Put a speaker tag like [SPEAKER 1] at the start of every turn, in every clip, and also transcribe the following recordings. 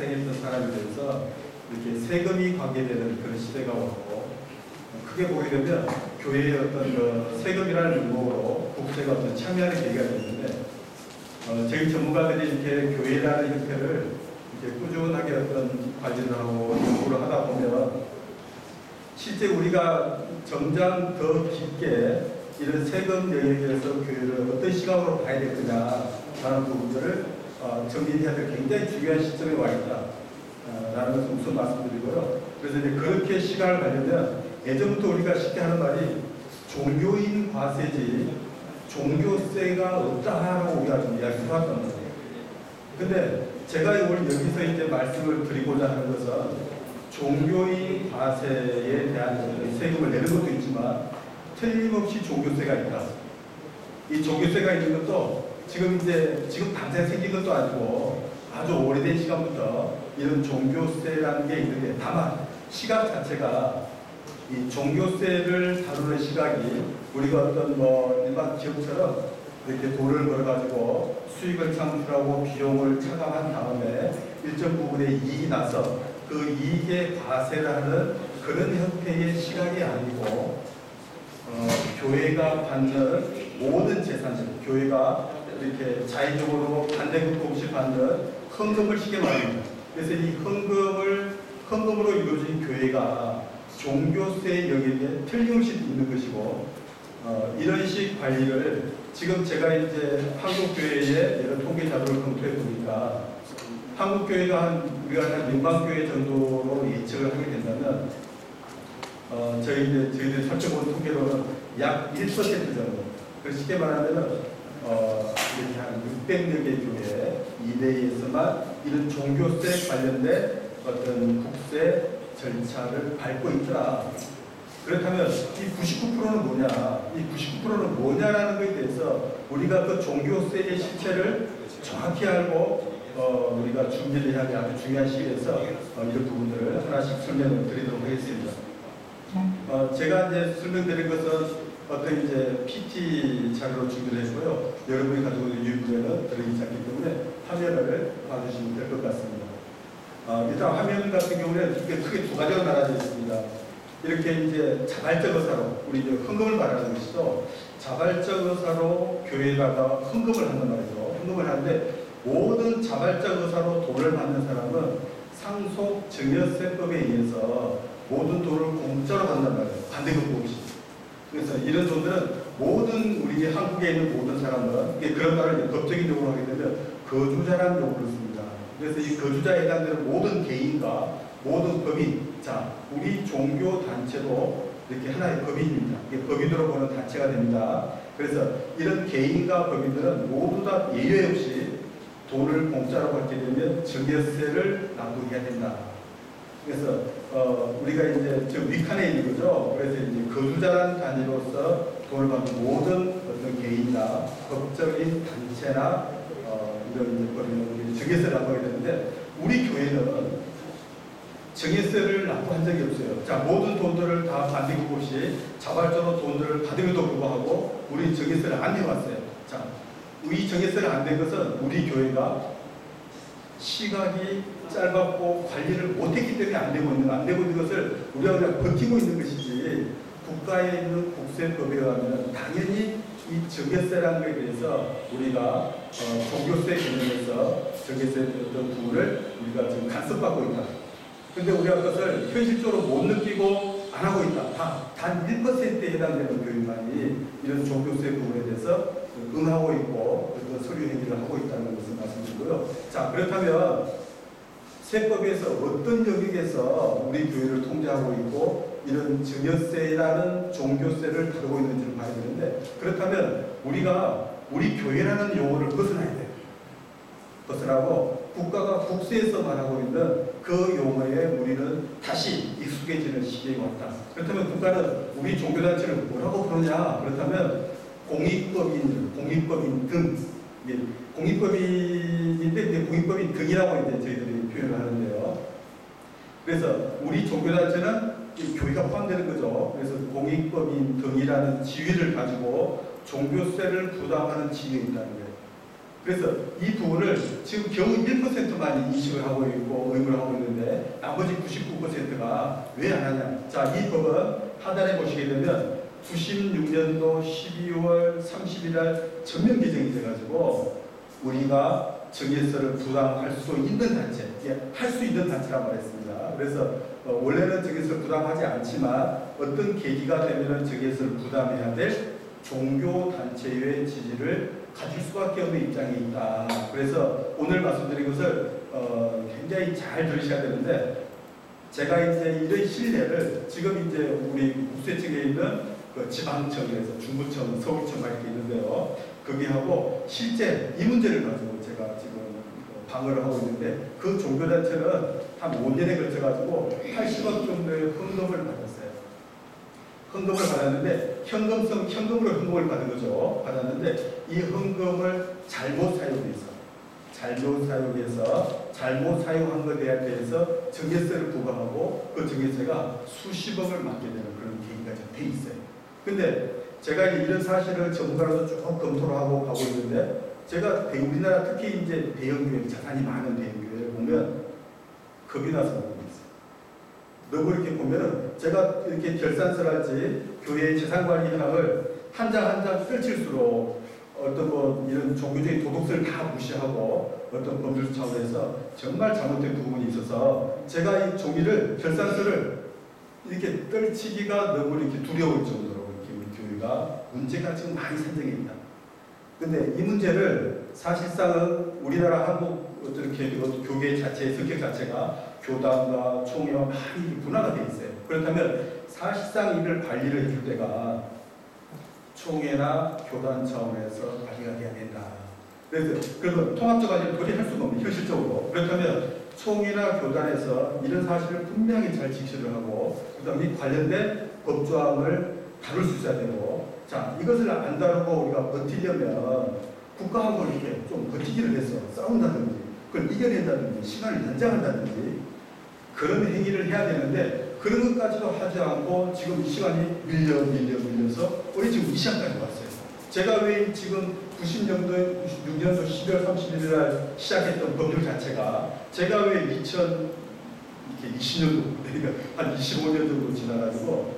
[SPEAKER 1] 탄생했던 사람에 대해서 이렇게 세금이 관계되는 그런 시대가 왔고, 크게 보게 되면 교회의 어떤 그 세금이라는 명목으로 국제가 어떤 참여하는 계기가 되는데, 저희 전문가들이 이렇게 교회라는 형태를 이렇게 꾸준하게 어떤 관리를 하고 연구를 하다 보면 실제 우리가 정작 더 깊게 이런 세금 영역에서 교회를 어떤 시각으로 봐야 될 거냐라는 부분들을 정리해야 될 굉장히 중요한 시점에 와 있다라는 것을 우선 말씀드리고요. 그래서 이제 그렇게 시각을 가려면 예전부터 우리가 쉽게 하는 말이 종교인 과세지 종교세가 없다라고 우리가 좀 이야기를 해왔던 거예요. 근데 제가 오늘 여기서 이제 말씀을 드리고자 하는 것은 종교인 과세에 대한 세금을 내는 것도 있지만 틀림없이 종교세가 있다. 이 종교세가 있는 것도 지금 당장 생긴 것도 아니고 아주 오래된 시간부터 이런 종교세라는 게 있는데, 다만 시각 자체가 이 종교세를 다루는 시각이 우리가 어떤 일반 기업처럼 이렇게 돈을 벌어가지고 수익을 창출하고 비용을 차감한 다음에 일정 부분의 이익이 나서 그 이익에 과세를 하는 그런 형태의 시각이 아니고, 교회가 받는 모든 재산들, 교회가 이렇게 자의적으로 반대급부 없이 받는 헌금을 쉽게 말합니다. 그래서 이 헌금으로 이루어진 교회가 종교세 영역에 틀림없이 있는 것이고, 이런 식 관리를 지금 제가 이제 한국교회의 여러 통계 자료를 검토해 보니까 한국교회가 우리가 한 연방교회 정도로 예측을 하게 된다면, 저희들 살펴본 통계로는 약 1% 정도. 그래서 쉽게 말하면, 이렇게 한 600여 개 교회 이내에서만 이런 종교세 관련된 어떤 국세 절차를 밟고 있더라. 그렇다면 이 99%는 뭐냐? 이 99%는 뭐냐라는 것에 대해서 우리가 그 종교세의 실체를 정확히 알고 우리가 준비를 해야 할 아주 중요한 시기에서 이런 부분들을 하나씩 설명을 드리도록 하겠습니다. 제가 이제 설명드린 것은 어떤 이제 PT 자료로 준비를 했고요. 여러분이 가지고 있는 유익부에는 들어있지 않기 때문에 화면을 봐주시면 될 것 같습니다. 일단 화면 같은 경우는 크게 두 가지로 나눠져 있습니다. 이렇게 이제 자발적 의사로, 우리 이제 헌금을 말하는 것이죠. 자발적 의사로 교회에다가 헌금을 한단 말이죠. 헌금을 하는데 모든 자발적 의사로 돈을 받는 사람은 상속 증여세법에 의해서 모든 돈을 공짜로 받는단 말이에요. 반대급부 없이. 그래서 이런 돈들은 모든 우리 한국에 있는 모든 사람은 그런 말을 법적인적으로 하게 되면 거주자라는 용어를 씁니다. 그래서 이 거주자에 해당되는 모든 개인과 모든 법인, 자, 우리 종교 단체도 이렇게 하나의 법인입니다. 이게 법인으로 보는 단체가 됩니다. 그래서 이런 개인과 법인들은 모두 다 예외 없이 돈을 공짜로 받게 되면 증여세를 납부해야 된다. 그래서 우리가 이제 저 윗칸에 있는 거죠. 그래서 이제 거주자라는 단위로서 돈을 받는 모든 어떤 개인이나 법적인 단체나 이런 법인은 증여세를 납부하게 되는데, 우리 교회는 증여세를 납부한 적이 없어요. 자, 모든 돈들을 다 반대급부 없이 자발적으로 돈들을 받음에도 불구하고 우리 증여세를 안 내왔어요. 자, 이 증여세를 안 낸 것은 우리 교회가 시각이 짧았고 관리를 못했기 때문에 안 되고 있는 것을 우리가 그냥 버티고 있는 것이지, 국가에 있는 국세법에 의하면 당연히 이 증여세라는 것에 대해서 우리가 종교세 개념에서 증여세 어떤 부분을 우리가 지금 간섭받고 있다. 근데 우리가 그것을 현실적으로 못 느끼고 안 하고 있다. 단 1%에 해당되는 교인만이 이런 종교세 부분에 대해서 응하고 있고 어떤 서류 행위를 하고 있다는 것을 말씀드리고요. 자, 그렇다면 세법에서 어떤 영역에서 우리 교회를 통제하고 있고 이런 증여세라는 종교세를 다루고 있는지를 봐야 되는데, 그렇다면 우리가 우리 교회라는 용어를 벗어나야 돼요. 벗어나고 국가가 국세에서 말하고 있는 그 용어에 우리는 다시 익숙해지는 시기에 왔다. 그렇다면 국가는 우리 종교단체를 뭐라고 부르냐? 그렇다면 공익법인 등, 공익법인인데 공익법인 등이라고 이제 저희들이 표현을 하는데요. 그래서 우리 종교단체는 교회가 포함되는 거죠. 그래서 공익법인 등이라는 지위를 가지고 종교세를 부담하는 지위에 있다는 거예요. 그래서 이 부분을 지금 겨우 1%만 인식을 하고 있고 이런 걸 하고 있는데 나머지 99%가 왜 안 하냐? 자, 이 법은 하단에 보시게 되면 96년도 12월 30일 날 전면 개정이 돼가지고 우리가 정예서를 부담할 수 있는 단체, 할 수 있는 단체라고 말했습니다. 그래서 원래는 정예서를 부담하지 않지만 어떤 계기가 되면 정예서를 부담해야 될 종교단체의 지지를 가질 수밖에 없는 입장에 있다. 그래서 오늘 말씀드린 것을 굉장히 잘 들으셔야 되는데, 제가 이제 이런 신뢰를 지금 이제 우리 국세청에 있는 그 지방청에서 중부청, 서울청 이렇게 있는데요. 거기하고 실제 이 문제를 가지고 제가 지금 방어를 하고 있는데, 그 종교단체는 한 5년에 걸쳐가지고 80억 정도의 헌금을 받았어요. 헌금을 받았는데, 현금으로 헌금을 받은 거죠. 받았는데, 이 헌금을 잘못 사용해서, 잘못 사용한 것에 대해서 정예세를 부과하고 그 정예세가 수십억을 맞게 되는 그런 계기가 돼 있어요. 근데 제가 이런 사실을 전문가로서 쭉 검토를 하고 가고 있는데, 제가 우리나라 특히 이제 대형교회, 자산이 많은 대형교회를 보면 겁이 나서 보고 있어요. 너무 이렇게 보면은 제가 이렇게 결산서랄지 교회의 재산관리 현황을 한 장 한 장 펼칠수록 어떤 뭐 이런 종교적인 도덕성을 다 무시하고 어떤 법률 차원에서 정말 잘못된 부분이 있어서 제가 이 종이를 결산서를 이렇게 떨치기가 너무 이렇게 두려울 정도로 이렇게 우리 교회가 문제가 지금 많이 산정해 있다. 근데 이 문제를 사실상은 우리나라 한국 어떤 교계 자체의 성격 자체가 교단과 총회와 많이 분화가 되어 있어요. 그렇다면 사실상 이걸 관리를 해줄 때가 총회나 교단 차원에서 관리가 돼야 된다. 그래서 통합적 관리를 도저히 할 수가 없는 현실적으로. 그렇다면 총회나 교단에서 이런 사실을 분명히 잘 직시를 하고 그다음에 관련된 법조항을 다룰 수 있어야 되고, 자, 이것을 안 다루고 우리가 버티려면 국가하고 이렇게 좀 버티기를 해서 싸운다든지 그걸 이겨낸다든지 시간을 연장한다든지 그런 행위를 해야 되는데, 그런 것까지도 하지 않고 지금 시간이 밀려서 우리 지금 이 시간까지 왔어요. 제가 왜 지금 96년도 12월 31일 날 시작했던 법률 자체가 제가 왜 2020년도 그러니까 한 25년 정도 지나가지고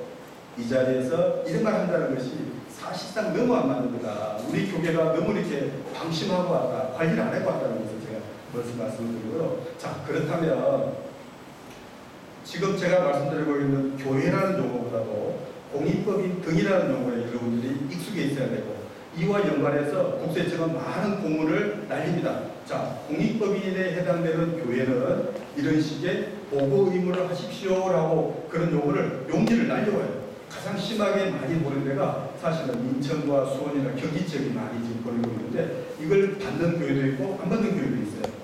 [SPEAKER 1] 이 자리에서 이런 말 한다는 것이 사실상 너무 안 맞는 거다. 우리 교계가 너무 이렇게 방심하고 왔다, 관리를 안 하고 왔다는 것을 제가 말씀을 드리고요. 자, 그렇다면 지금 제가 말씀드리고 있는 교회라는 용어보다도 공익법인 등이라는 용어에 여러분들이 익숙해 있어야 되고, 이와 연관해서 국세청은 많은 공문을 날립니다. 자, 공익법인에 해당되는 교회는 이런 식의 보고 의무를 하십시오라고 그런 용지를 날려와요. 가장 심하게 많이 보는 데가 사실은 인천과 수원이나 경기 지역이 많이 지금 보내고 있는데, 이걸 받는 교회도 있고 안 받는 교회도 있어요.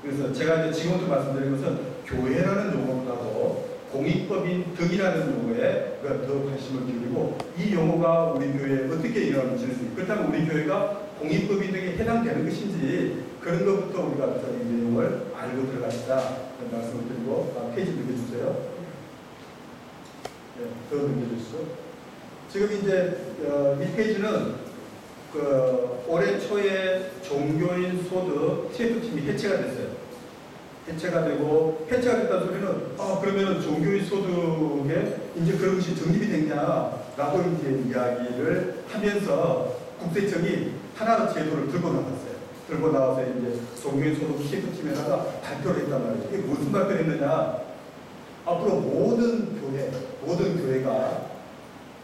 [SPEAKER 1] 그래서 제가 이제 지금부터 말씀드린 것은 교회라는 용어보다도 공익법인 등이라는 용어에 더 관심을 기울이고, 이 용어가 우리 교회에 어떻게 일어나는지, 그렇다면 우리 교회가 공익법인 등에 해당되는 것인지 그런 것부터 우리가 이 내용을 알고 들어갑시다 말씀을 드리고, 페이지 넘겨주세요. 네, 더 넘겨주시죠. 지금 이제 이 페이지는 올해 초에 종교인 소득 TF팀이 해체가 됐어요. 해체가 됐다는 소리는 그러면 종교인 소득에 이제 그런 것이 정립이 됐냐라고 이제 이야기를 하면서 국세청이 하나의 제도를 들고 나왔어요. 들고 나와서 이제 종교인 소득 TF팀에다가 발표를 했단 말이에요. 이게 무슨 발표를 했느냐? 앞으로 모든 교회가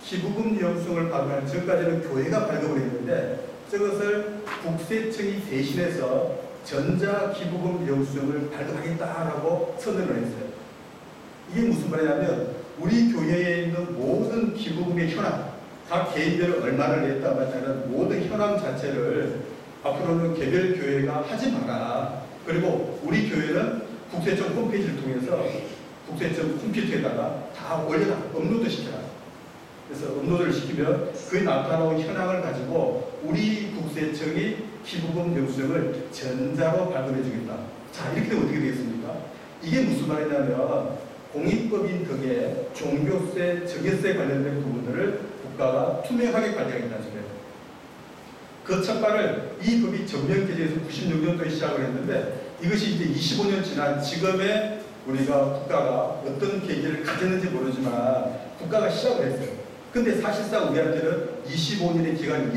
[SPEAKER 1] 기부금 영수증을 발급할 전까지는 교회가 발급을 했는데, 저것을 국세청이 대신해서 전자기부금 영수증을 발급하겠다라고 선언을 했어요. 이게 무슨 말이냐면 우리 교회에 있는 모든 기부금의 현황, 각 개인별로 얼마를 냈다 마다는 모든 현황 자체를 앞으로는 개별 교회가 하지 마라. 그리고 우리 교회는 국세청 홈페이지를 통해서 국세청 컴퓨터에다가 다 올려라, 업로드 시켜라. 그래서 업로드를 시키면 그에 나타나온 현황을 가지고 우리 국세청이 기부금 영수증을 전자로 발급해 주겠다. 자, 이렇게 되면 어떻게 되겠습니까? 이게 무슨 말이냐면 공익법인 등의 종교세, 정예세 관련된 부분들을 국가가 투명하게 관리하겠다는 소리예요. 그 첫발을 이 법이 전면 개정에서 96년도에 시작을 했는데, 이것이 이제 25년 지난 지금의 우리가 국가가 어떤 계기를 가졌는지 모르지만 국가가 시작을 했어요. 근데 사실상 우리한테는 25년의 기간이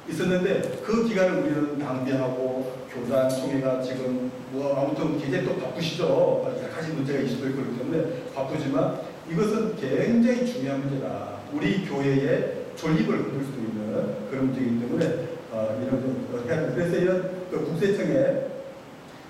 [SPEAKER 1] 있었는데 그 기간을 우리는 낭비하고 교단 총회가 지금 뭐 아무튼 굉장히 또 바쁘시죠. 여러 가지 문제가 이슈도 있고 그렇기 때문에 바쁘지만 이것은 굉장히 중요한 문제다. 우리 교회의 존립을 흔들 수도 있는 그런 문제이기 때문에 이런 좀 해야 됩니다. 그래서 이런 국세청의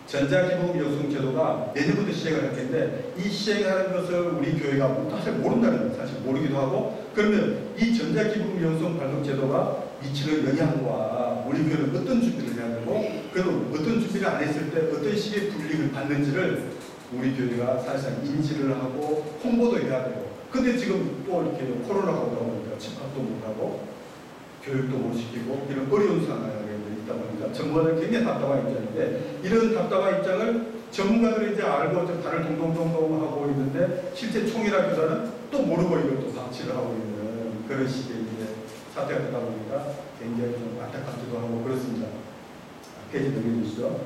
[SPEAKER 1] 전자기부금 제도가 내년부터 시행을 할 텐데 이 시행하는 것을 우리 교회가 사실 모른다는 거예요. 사실 모르기도 하고 그러면 이 전자기부금 발송 제도가 미치는 영향과 우리 교회는 어떤 준비를 해야 되고 그리고 어떤 준비를 안 했을 때 어떤 식의 불이익을 받는지를 우리 교회가 사실상 인지를 하고 홍보도 해야 되고 근데 지금 또 이렇게 코로나가 오다 보니까 집합도 못하고 교육도 못 시키고 이런 어려운 상황에 있다 보니까 전문가들 굉장히 답답한 입장인데 이런 답답한 입장을 전문가들이 이제 알고 좀 발을 동동동동 하고 있는데 실제 총이라 교사는 또 모르고 이걸 또 방치를 하고 있는 그런 식의 이제 사태가 되다 보니까 굉장히 좀 안타깝기도 하고 그렇습니다. 페이지 넘겨주시죠.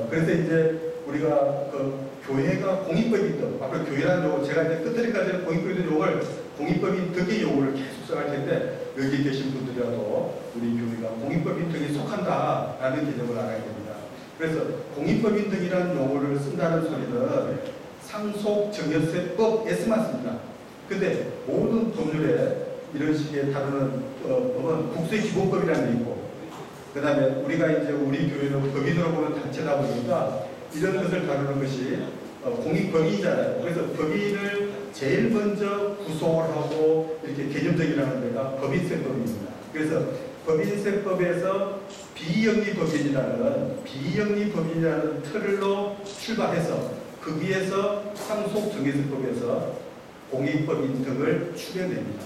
[SPEAKER 1] 그래서 이제 우리가 그 교회가 공익법인 앞으로 교회라는 용어 제가 이제 끝까지는 공익법인 용어를 공익법인 등의 용어를 계속 써갈 텐데 여기 계신 분들이라도 우리 교회가 공익법인 등에 속한다라는 개념을 알아야 됩니다. 그래서 공익법인 등이라는 용어를 쓴다는 소리는 상속증여세법에서만 씁니다. 근데 모든 법률에 이런 식의 다루는 법은 국세기본법이라는 게 있고 그 다음에 우리가 이제 우리 교회는 법인으로 보는 단체다 보니까 이런 것을 다루는 것이 공익법인이잖아요. 그래서 법인을 제일 먼저 구속을 하고 이렇게 개념적이라는 데가 법인세법입니다. 그래서 법인세법에서 비영리법인이라는 틀로 출발해서 거기에서 상속증여세법에서 공익법인 등을 추려냅니다.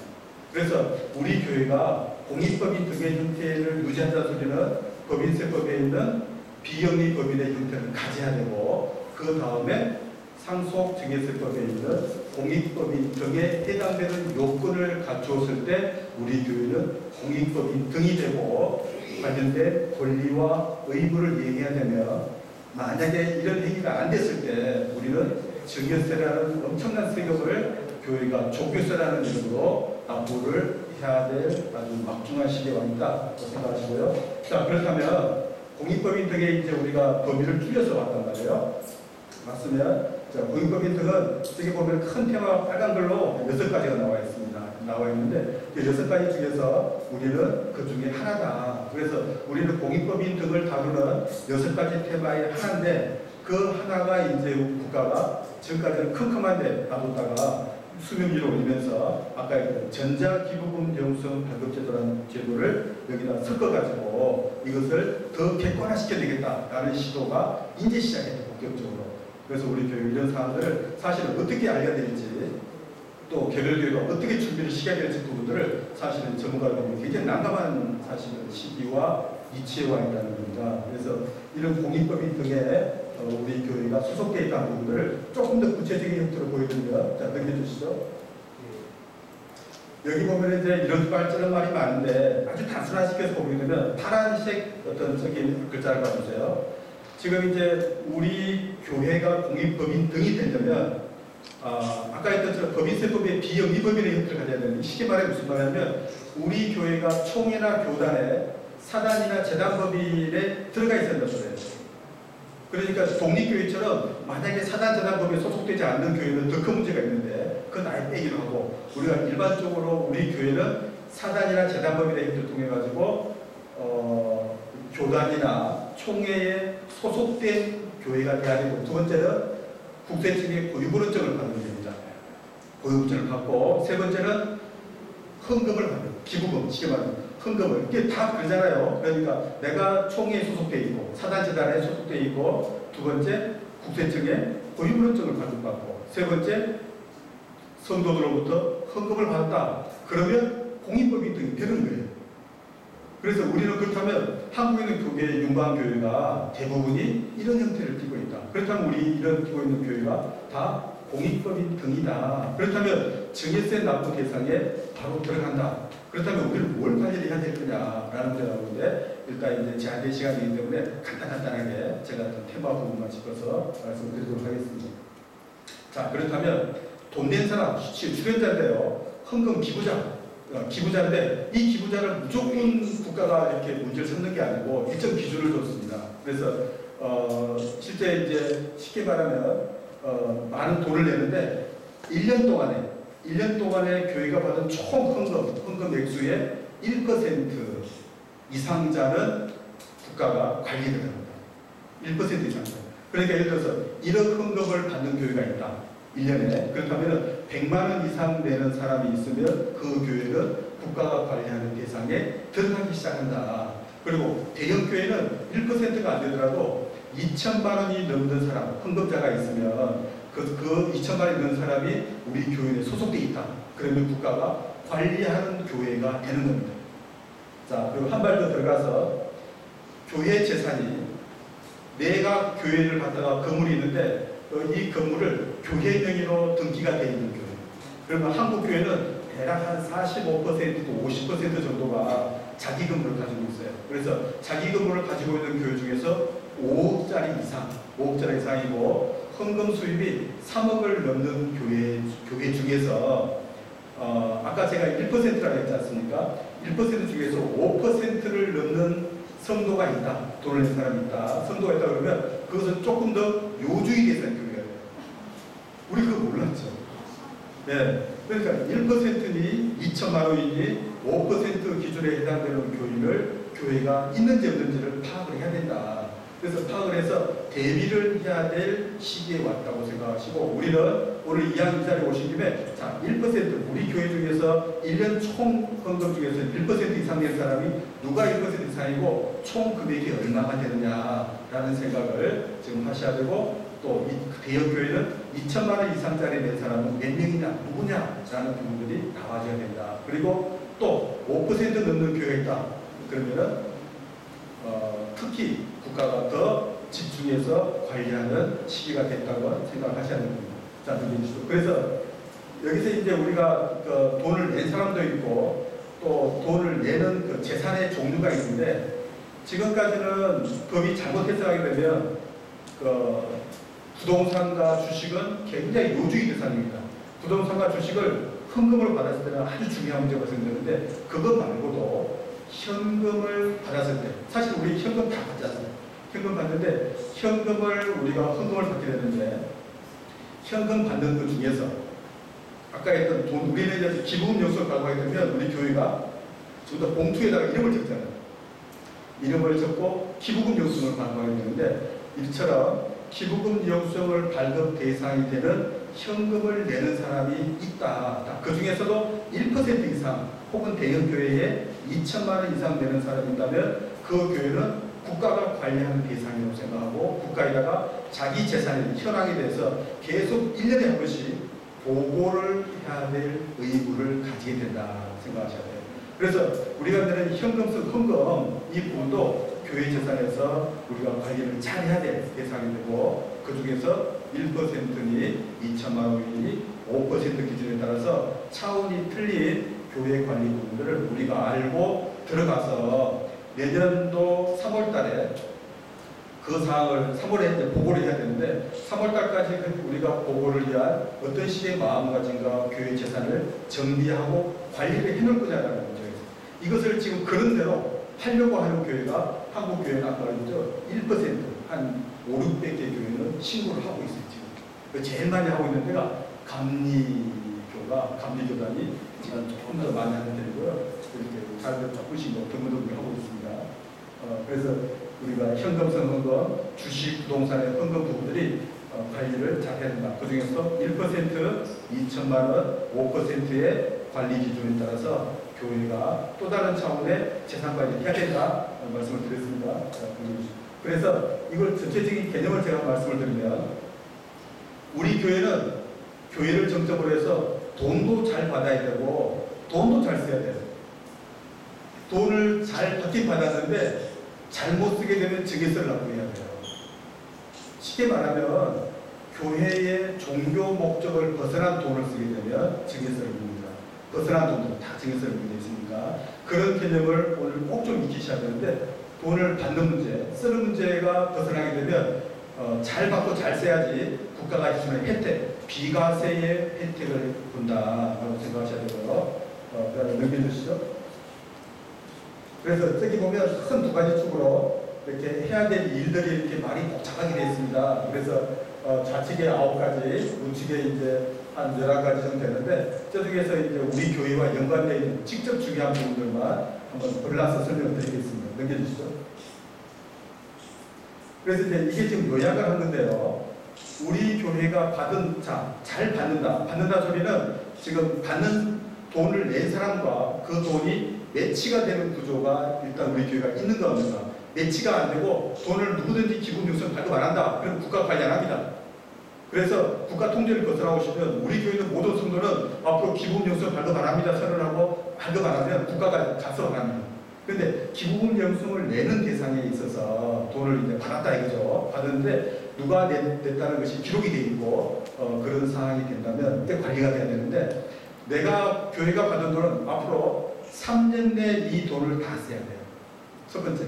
[SPEAKER 1] 그래서 우리 교회가 공익법인 등의 형태를 유지한다는 소리는 법인세법에 있는 비영리법인의 형태를 가져야 되고 그 다음에 상속증여세법에 있는 공익법인 등에 해당되는 요건을 갖추었을 때 우리 교회는 공익법인 등이 되고 관련된 권리와 의무를 얘기해야 되면 만약에 이런 행위가 안 됐을 때 우리는 증여세라는 엄청난 세금을 교회가 조교세라는 이름으로 납부를 해야 될 아주 막중한 시기에 와 있다 생각하시고요. 자, 그렇다면 공익법인 등에 이제 우리가 범위를 줄여서 봤단 말이에요. 맞으면 자, 공익법인 등은 여기 보면 큰 테마 빨간 글로 6가지가 나와 있습니다. 나와 있는데 그 6가지 중에서 우리는 그 중에 하나다. 그래서 우리는 공익법인 등을 다루는 6가지 테마의 하나인데 그 하나가 이제 국가가 지금까지는 큼큼한데 놔뒀다가 수명위로 올리면서 아까 했던 전자기부금 영수증 발급제도라는 제도를 여기다 섞어가지고 이것을 더 객관화시켜야 되겠다라는 시도가 이제 시작했죠. 본격적으로. 그래서 우리 교육 이런 사항들을 사실은 어떻게 알려야 될지 또 개별교회가 어떻게 준비를 시켜야 될지 부분들을 사실은 전문가들 보면 굉장히 난감한 사실은 시기와 이치에 와 있다는 겁니다. 그래서 이런 공익법인 등에 우리 교회가 소속되어 있다는 부분들을 조금 더 구체적인 형태로 보여드리면 자, 넘겨주시죠. 여기 보면 이제 이런 발전한 말이 많은데 아주 단순화시켜서 보게 되면 파란색 어떤 적인 글자를 봐주세요. 지금 이제 우리 교회가 공익법인 등이 되려면 아까 했던 저 법인세법의 비영리법인의 형태를 가져야 되는데 쉽게 말해 무슨 말이냐면 우리 교회가 총회나 교단에 사단이나 재단법인에 들어가 있어야 된다는 거예요. 그러니까 독립교회처럼 만약에 사단 재단법에 소속되지 않는 교회는 더 큰 문제가 있는데 그건 아예 빼기로 하고 우리가 일반적으로 우리 교회는 사단이나 재단법인의 형태를 통해 가지고 교단이나 총회에 소속된 교회가 돼야 되고 두 번째는 국세청의 고유분원증을 받는 겁니다. 고유분원증을 받고 세 번째는 헌금을 받는 기부금, 쉽게 말하면 헌금을 이게 다 그러잖아요. 그러니까 내가 총회에 소속돼 있고 사단재단에 소속돼 있고 두 번째 국세청에 고유분원증을 발급받고 세 번째 성도들로부터 헌금을 받았다. 그러면 공익법인 등이 되는 거예요. 그래서 우리는 그렇다면 한국에 있는 교계 윤방교회가 대부분이 이런 형태를 띠고 있다. 그렇다면 우리 이런 띠고 있는 교회가 다 공익법인 등이다. 그렇다면 증여세 납부 대상에 바로 들어간다. 그렇다면 우리는 뭘 관리를 해야 될 거냐라는 문제가 나오는데, 일단 이제 제한된 시간이기 때문에 간단하게 제가 테마 부분만 짚어서 말씀을 드리도록 하겠습니다. 자, 그렇다면 돈 낸 사람, 출연자인데요. 헌금 기부자인데 이 기부자를 무조건 국가가 이렇게 문제를 삼는 게 아니고 일정 기준을 뒀습니다. 그래서 실제 이제 쉽게 말하면 많은 돈을 내는데 1년 동안에 교회가 받은 총 헌금 액수의 1% 이상자는 국가가 관리를 합니다. 1% 이상자. 그러니까 예를 들어서 1억 헌금을 받는 교회가 있다. 1년에. 그렇다면 100만 원 이상 내는 사람이 있으면 그 교회는 국가가 관리하는 대상에 들어가기 시작한다. 그리고 대형 교회는 1%가 안 되더라도 2천만 원이 넘는 사람, 헌금자가 있으면 그 2천만 원이 넘는 사람이 우리 교회에 소속돼 있다. 그러면 국가가 관리하는 교회가 되는 겁니다. 자, 그리고 한 발 더 들어가서 교회 재산이 내가 교회를 갖다가 건물이 있는데 이 건물을 교회 명의로 등기가 되어 있는 교회. 그러면 한국 교회는 대략 한 45%도 50% 정도가 자기 건물을 가지고 있어요. 그래서 자기 건물을 가지고 있는 교회 중에서 5억짜리 이상이고 헌금 수입이 3억을 넘는 교회 중에서 아까 제가 1%라고 했지 않습니까? 1% 중에서 5%를 넘는 성도가 있다. 돈을 낸 사람이 있다. 성도가 있다 그러면 그것은 조금 더 요주의 대상 교회가 돼요. 우리 그거 몰랐죠. 네. 그러니까 1%니 2천만 원이니 5% 기준에 해당되는 교회가 있는지 없는지를 파악을 해야 된다. 그래서 파악을 해서 대비를 해야 될 시기에 왔다고 생각하시고, 우리는 오늘 이 자리에 오신 김에 자 1% 우리 교회 중에서 1년 총 헌금 중에서 1% 이상 낸 사람이 누가 1% 이상이고 총 금액이 얼마가 되느냐라는 생각을 지금 하셔야 되고, 또 이 대형 교회는 2천만 원 이상짜리 낸 사람은 몇 명이냐 누구냐라는 부분들이 나와줘야 된다. 그리고 또 5% 넘는 교회가 있다. 그러면은 특히 국가가 더 집중해서 관리하는 시기가 됐다고 생각하셔야 됩니다. 자, 그래서 여기서 이제 우리가 돈을 낸 사람도 있고 또 돈을 내는 그 재산의 종류가 있는데, 지금까지는 법이 잘못 해석하게 되면 부동산과 주식은 굉장히 요주의 대상입니다. 부동산과 주식을 헌금으로 받았을 때는 아주 중요한 문제가 생기는데, 그것 말고도 현금을 받았을 때, 사실 우리 현금 다 받지 않습니까? 현금 받는데 현금을 우리가 헌금을 받게 되는데, 현금 받는 것 중에서 아까 했던 돈, 우리는 이제 기부금 영수를 발행하게 되면 우리 교회가 좀 더 봉투에다가 이름을 적잖아요. 이름을 적고 기부금 영수증을 발행하게 되는데, 이처럼 기부금 영수증을 발급 대상이 되는 현금을 내는 사람이 있다. 그 중에서도 1% 이상 혹은 대형 교회에 2천만 원 이상 내는 사람이 있다면 그 교회는 국가가 관리하는 대상이라고 생각하고, 국가에다가 자기 재산의 현황에 대해서 계속 1년에 한 번씩 보고를 해야 될 의무를 가지게 된다 생각하셔야 돼요. 그래서 우리가 내는 헌금 이 부분도 교회 재산에서 우리가 관리를 잘 해야 될 대상이 되고, 그 중에서 1%니 2천만 원이니 5% 기준에 따라서 차원이 틀린 교회 관리 부분들을 우리가 알고 들어가서 내년도 3월 달에 그 사항을 3월에 이제 보고를 해야 되는데, 3월 달까지 우리가 보고를 위한 어떤 식의 마음가짐과 교회 재산을 정비하고 관리를 해놓을 거냐라는 문제가 있어요. 이것을 지금 그런 대로 하려고 하는 교회가, 한국 교회는 아까 말했죠, 1%, 한 5, 600개 교회는 신고를 하고 있어요. 지금 제일 많이 하고 있는 데가 감리교단이 지금 조금 더 많이 하는 데이고요. 이렇게 사람들 조금씩 드문드문 하고 있습니다. 그래서 우리가 현금성 헌금, 주식, 부동산의 헌금 부분들이 관리를 잘 해야 된다. 그 중에서 1%, 2천만 원, 5%의 관리 기준에 따라서 교회가 또 다른 차원의 재산 관리를 해야 된다 말씀을 드렸습니다. 그래서 이걸 전체적인 개념을 제가 말씀을 드리면, 우리 교회는 교회를 정점으로 해서 돈도 잘 받아야 되고 돈도 잘 써야 돼요. 돈을 잘 받긴 받았는데 잘못 쓰게 되면 증여세를 납부해야 돼요. 쉽게 말하면 교회의 종교 목적을 벗어난 돈을 쓰게 되면 증여세를 묻습니다. 벗어난 돈들 다 증여세를 물게 되어 있으니까 그런 개념을 오늘 꼭 좀 익히셔야 되는데 돈을 받는 문제, 쓰는 문제가 벗어나게 되면 잘 받고 잘 써야지 국가가 해주는 혜택, 비과세의 혜택을 본다라고 생각하셔야 되고요. 그다음에 넘겨주시죠. 그래서 저기 보면 큰 두 가지 축으로 이렇게 해야 될 일들이 이렇게 많이 복잡하게 되어 있습니다. 그래서 좌측에 9가지, 우측에 이제 한 11가지 정도 되는데 저쪽에서 이제 우리 교회와 연관되어 있는 직접 중요한 부분들만 한번 골라서 설명을 드리겠습니다. 넘겨주시죠. 그래서 이제 이게 지금 요약을 한 건데요. 우리 교회가 받은, 잘 받는다. 받는다 소리는 지금 받는 돈을 낸 사람과 그 돈이 매치가 되는 구조가 일단 우리 교회가 있는가 없는가. 매치가 안 되고 돈을 누구든지 기부 명성 발급 안 한다. 그럼 국가 관리 안 합니다. 그래서 국가 통제를 벗어나오시면 우리 교회는 모든 성도는 앞으로 기부 명성 발급 안 합니다. 선언하고 발급 안 하면 국가가 가서 안 합니다. 그런데 기부금 영수증을 내는 대상에 있어서 돈을 이제 받았다 이거죠. 받았는데 누가 냈다는 것이 기록이 돼 있고 그런 상황이 된다면 그때 관리가 돼야 되는데 내가 교회가 받은 돈은 앞으로 3년 내에 이 돈을 다 써야 돼요. 첫 번째,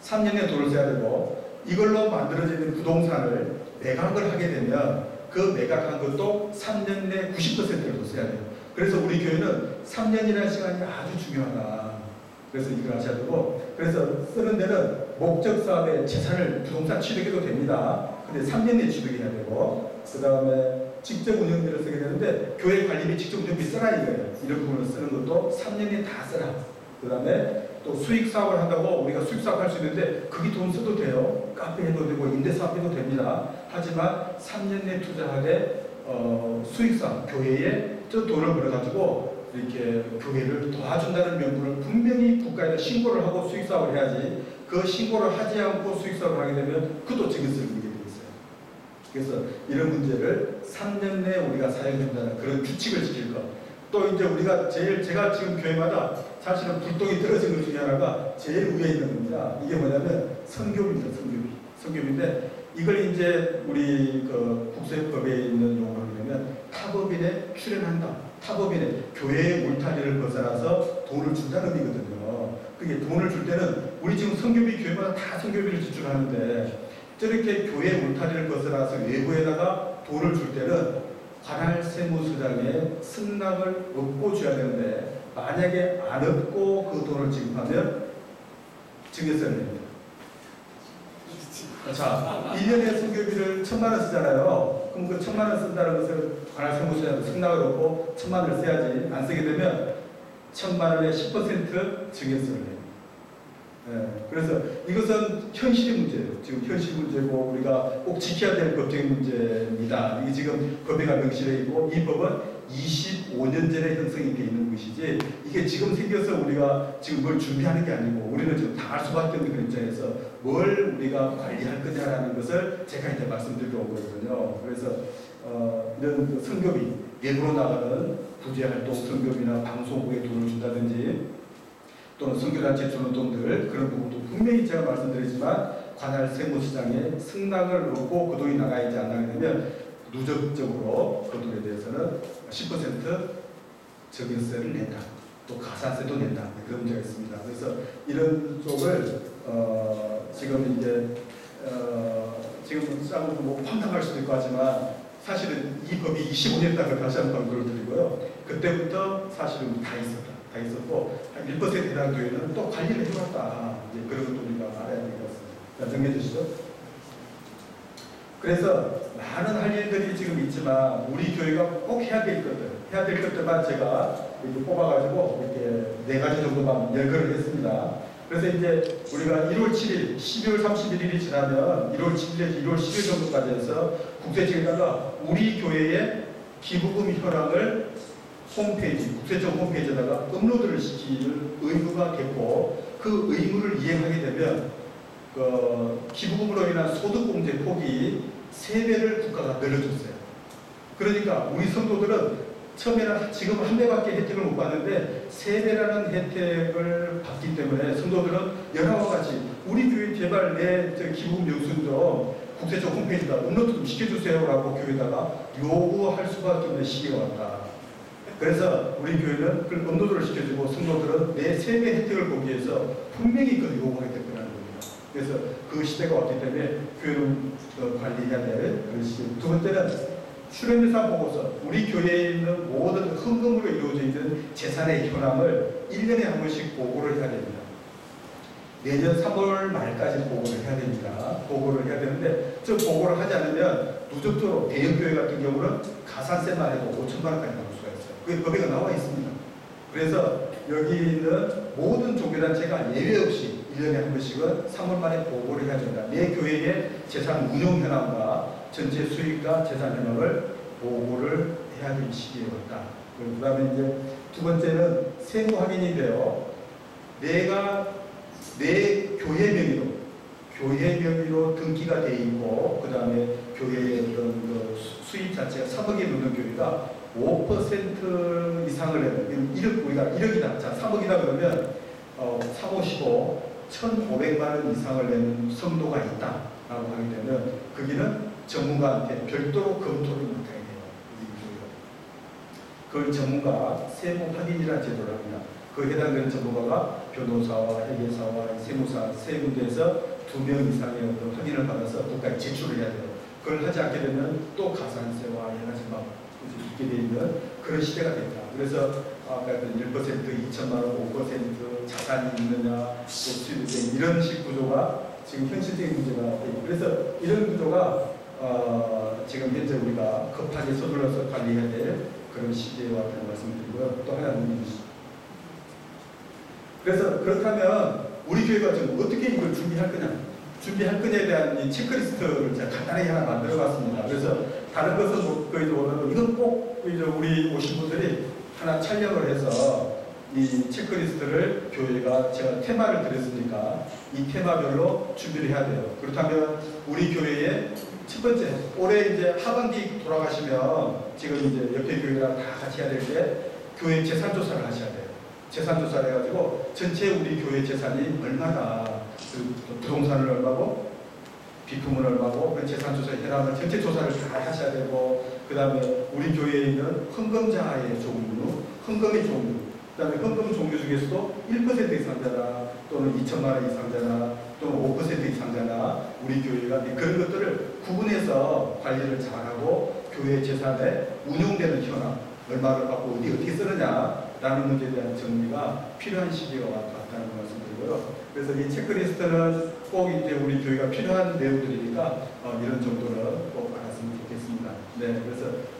[SPEAKER 1] 3년 내에 돈을 써야 되고 이걸로 만들어지는 부동산을 매각을 하게 되면 그 매각한 것도 3년 내 90%를 써야 돼요. 그래서 우리 교회는 3년이라는 시간이 아주 중요하다. 그래서 이걸 하셔야 되고, 그래서 쓰는 데는 목적 사업에 재산을 부동산 취득해도 됩니다. 근데 3년 내에 취득해야 되고, 그 다음에 직접 운영비를 쓰게 되는데, 교회 관리비 직접 운영비 써라 이거예요. 이런 부분을 쓰는 것도 3년 내에 다 써라. 그 다음에 또 수익 사업을 한다고 우리가 수익 사업 할 수 있는데, 거기 돈 써도 돼요. 카페 해도 되고, 임대 사업 해도 됩니다. 하지만 3년 내에 투자하되, 수익 사업, 교회에 저 돈을 벌어가지고, 이렇게 교회를 도와준다는 명분을 분명히 국가에다 신고를 하고 수익사업을 해야지 그 신고를 하지 않고 수익사업을 하게 되면 그것도 증여세를 물게 되어 있어요. 그래서 이런 문제를 3년 내에 우리가 사용된다는 그런 규칙을 지킬 것. 또 이제 우리가 제가 지금 교회마다 사실은 불똥이 떨어진 것 중에 하나가 제일 위에 있는 겁니다. 이게 뭐냐면 선교비입니다. 선교비인데 이걸 이제 우리 그 국세법에 있는 용어를 보면 타법인에 출연한다. 타법인에 교회의 울타리를 벗어나서 돈을 준다는 의미거든요. 그게 돈을 줄 때는 우리 지금 선교비 교회마다 다 선교비를 지출하는데 저렇게 교회 울타리를 벗어나서 외부에다가 돈을 줄 때는 관할 세무서장의 승낙을 얻고 줘야 되는데 만약에 안 얻고 그 돈을 지급하면 증여세를 냅니다. 자, 1년에 선교비를 1,000만 원 쓰잖아요. 그럼 그 1,000만 원 쓴다는 것을 관할 세무서장으로 승낙을 얻고 1,000만 원을 써야지. 안 쓰게 되면 1,000만 원에 10% 증여세를 내요. 그래서 이것은 현실의 문제예요. 지금 현실 문제고 우리가 꼭 지켜야 될 법적인 문제입니다. 이게 지금 법에가 명시되어 있고 이 법은 25년 전에 형성이 되어 있는 것이지 이게 지금 생겨서 우리가 지금 뭘 준비하는 게 아니고 우리는 지금 당할 수밖에 없는 그런 입장에서 뭘 우리가 관리할 거냐라는 것을 제가 이제 말씀드리러 온 거거든요. 그래서 이런 선교비, 외부로 나가는 부재활동 선교비나 방송국에 돈을 준다든지 또는 선교단체 주는 돈들 그런 부분도 분명히 제가 말씀드리지만 관할 세무서장의 승낙을 얻고 그 돈이 나가야지 안 나가게 되면 누적적으로 그 돈에 대해서는 10% 증여세를 낸다. 또 가산세도 낸다. 그런 문제가 있습니다. 그래서 이런 쪽을 지금 이제 지금 쌍으로 뭐 판단할 수도 있고 하지만 사실은 이 법이 25년 단을 다시 한번 강조를 드리고요. 그때부터 사실은 다 있었고 한 1% 해당 교회는 또 관리를 해왔다. 이제 그런 것도 우리가 알아야 될 것 같습니다. 정리해 주시죠. 그래서 많은 할 일들이 지금 있지만 우리 교회가 꼭 해야 될 것들만 제가 이렇게 뽑아가지고 이렇게 4가지 정도만 열거를 했습니다. 그래서 이제 우리가 1월 7일, 12월 31일이 지나면 1월 7일에서 1월 10일 정도까지 해서 국세청에다가 우리 교회의 기부금 현황을 국세청 홈페이지에다가 업로드를 시킬 의무가 됐고 그 의무를 이행하게 되면 기부금으로 인한 소득공제 폭이 3배를 국가가 늘려줬어요. 그러니까 우리 성도들은 처음에는 지금 한 배밖에 혜택을 못 받는데 3배라는 혜택을 받기 때문에 성도들은 연합과 같이 우리 교회 제발 내 기부금 영수증 좀 국세청 홈페이지에다 업로드 좀 시켜주세요 라고 교회에다가 요구할 수밖에 없는 시기가 왔다. 그래서 우리 교회는 그걸 업로드를 시켜주고 성도들은 내 세배 혜택을 보기 위해서 분명히 그걸 요구하게 될 거라는 겁니다. 그래서 그 시대가 왔기 때문에 교회는 관리해야 될 그런 시대. 두 번째는 수련회사 보고서 우리 교회에 있는 모든 헌금으로 이루어져 있는 재산의 현황을 1년에 한 번씩 보고를 해야 됩니다. 내년 3월 말까지 보고를 해야 됩니다. 보고를 해야 되는데 저 보고를 하지 않으면 누적적으로 대형교회 같은 경우는 가산세만 해도 5천만 원까지 나올 수가 있어요. 그게 법에가 나와 있습니다. 그래서 여기 있는 모든 종교단체가 예외 없이 1년에 한 번씩은 3월 말에 보고를 해야 된다. 내 교회의 재산 운용 현황과 전체 수익과 재산 현황을 보고를 해야 될 시기에 왔다. 그 다음에 이제 두 번째는 세무 확인인데요. 내가 내 교회 명의로 등기가 돼 있고, 그 다음에 교회의 어떤 수입 자체가 3억이 넘는 교회가 5% 이상을 내면, 1억, 우리가 1억이다. 자, 3억이다 그러면, 3, 5, 15, 1,500만 원 이상을 내는 성도가 있다. 라고 하게 되면, 거기는 전문가한테 별도로 검토를 맡아야 돼요. 그걸 전문가 세무 확인이라는 제도를 합니다. 그 해당되는 전문가가 변호사와 회계사와 세무사 세 군데에서 2명 이상의 어떤 확인을 받아서 국가에 제출을 해야 돼요. 그걸 하지 않게 되면 또 가산세와 여러 가지 막 있게 되는 그런 시대가 됐다. 그래서 아까 1%, 2천만 원, 5% 자산이 있느냐, 또 수입이 이런 식 구조가 지금 현실적인 문제가 돼요. 그래서 이런 구조가 지금 현재 우리가 급하게 서둘러서 관리해야 될 그런 시기에 왔다는 말씀을 드리고요. 또 하나는 그래서 그렇다면 우리 교회가 지금 어떻게 이걸 준비할 거냐에 대한 이 체크리스트를 제가 간단하게 하나 만들어 봤습니다. 그래서 다른 것은 거의도 이건 꼭 우리 오신 분들이 하나 촬영을 해서 이 체크리스트를 교회가 제가 테마를 드렸으니까 이 테마별로 준비를 해야 돼요. 그렇다면 우리 교회의 첫 번째, 올해 이제 하반기 돌아가시면 지금 이제 옆에 교회랑 다 같이 해야 될 게 교회 재산 조사를 하셔야 돼요. 재산 조사를 해가지고 전체 우리 교회 재산이 얼마나, 부동산을 얼마고, 비품은 얼마고, 재산 조사 현황을 전체 조사를 다 하셔야 되고, 그 다음에 우리 교회에 있는 헌금자의 종류, 헌금의 종류, 그 다음에 헌금 종류 중에서도 1% 이상자나 또는 2천만 원 이상자나 또는 5% 이상자나 우리 교회가 그런 것들을 구분해서 관리를 잘하고 교회 재산에 운용되는 현황, 얼마를 받고 어떻게 쓰느냐라는 문제에 대한 정리가 필요한 시기가 왔다는 말씀드리고요. 그래서 이 체크리스트는 꼭 이제 우리 교회가 필요한 내용들이니까 이런 정도는 꼭 알았으면 좋겠습니다. 네, 그래서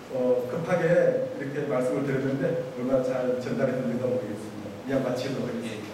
[SPEAKER 1] 급하게 이렇게 말씀을 드렸는데 얼마나 잘 전달했는지가 모르겠습니다. 이왕 마치도록 하겠습니다.